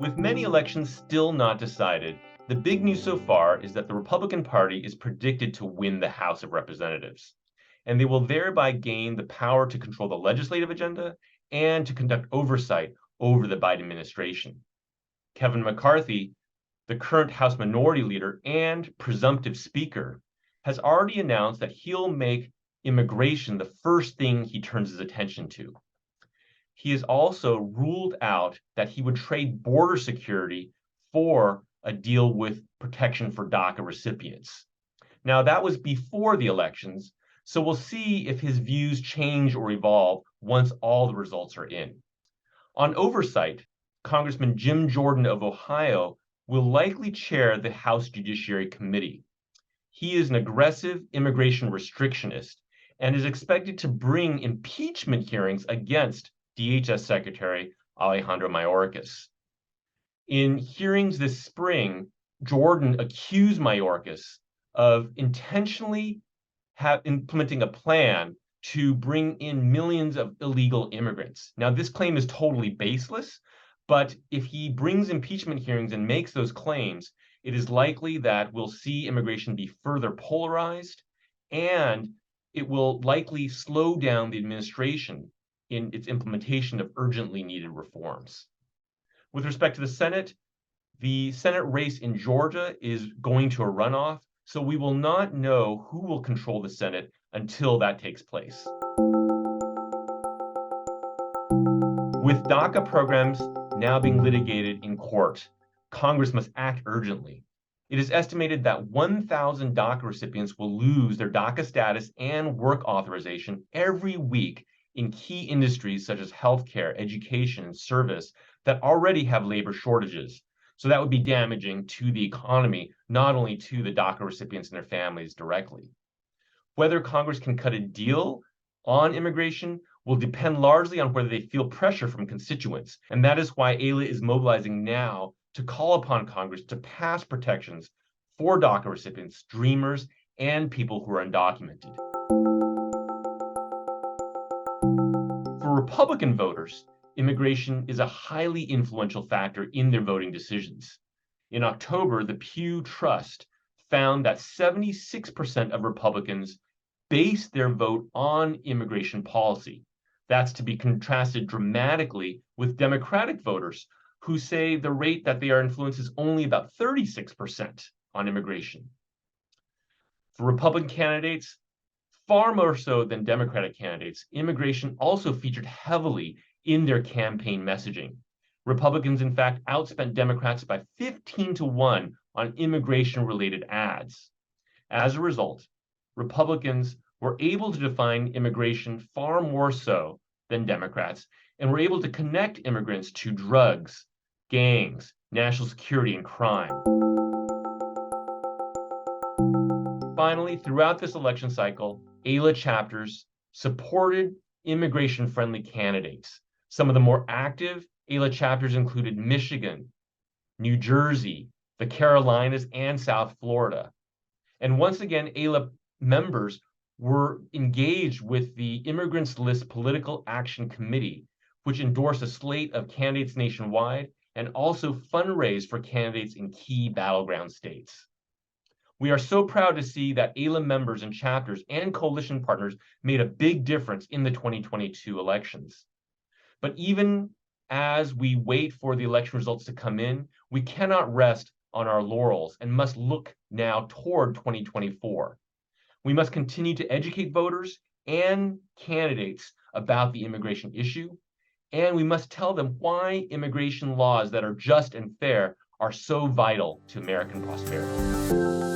With many elections still not decided, the big news so far is that the Republican Party is predicted to win the House of Representatives, and they will thereby gain the power to control the legislative agenda and to conduct oversight over the Biden administration. Kevin McCarthy, the current House Minority Leader and presumptive Speaker, has already announced that he'll make immigration the first thing he turns his attention to. He has also ruled out that he would trade border security for a deal with protection for DACA recipients. Now, that was before the elections, so we'll see if his views change or evolve once all the results are in. On oversight, Congressman Jim Jordan of Ohio will likely chair the House Judiciary Committee. He is an aggressive immigration restrictionist and is expected to bring impeachment hearings against DHS Secretary Alejandro Mayorkas. In hearings this spring, Jordan accused Mayorkas of intentionally implementing a plan to bring in millions of illegal immigrants. Now, this claim is totally baseless, but if he brings impeachment hearings and makes those claims, it is likely that we'll see immigration be further polarized, and it will likely slow down the administration in its implementation of urgently needed reforms. With respect to the Senate race in Georgia is going to a runoff, so we will not know who will control the Senate until that takes place. With DACA programs now being litigated in court, Congress must act urgently. It is estimated that 1,000 DACA recipients will lose their DACA status and work authorization every week in key industries such as healthcare, education, and service that already have labor shortages. So that would be damaging to the economy, not only to the DACA recipients and their families directly. Whether Congress can cut a deal on immigration will depend largely on whether they feel pressure from constituents. And that is why AILA is mobilizing now to call upon Congress to pass protections for DACA recipients, dreamers, and people who are undocumented. For Republican voters, immigration is a highly influential factor in their voting decisions. In October, the Pew Trust found that 76% of Republicans base their vote on immigration policy. That's to be contrasted dramatically with Democratic voters who say the rate that they are influenced is only about 36% on immigration. For Republican candidates, far more so than Democratic candidates, immigration also featured heavily in their campaign messaging. Republicans, in fact, outspent Democrats by 15-1 on immigration-related ads. As a result, Republicans were able to define immigration far more so than Democrats, and were able to connect immigrants to drugs, gangs, national security, and crime. Finally, throughout this election cycle, AILA chapters supported immigration-friendly candidates. Some of the more active AILA chapters included Michigan, New Jersey, the Carolinas, and South Florida. And once again, AILA members were engaged with the Immigrants List Political Action Committee, which endorsed a slate of candidates nationwide and also fundraised for candidates in key battleground states. We are so proud to see that AILA members and chapters and coalition partners made a big difference in the 2022 elections. But even as we wait for the election results to come in, we cannot rest on our laurels and must look now toward 2024. We must continue to educate voters and candidates about the immigration issue, and we must tell them why immigration laws that are just and fair are so vital to American prosperity.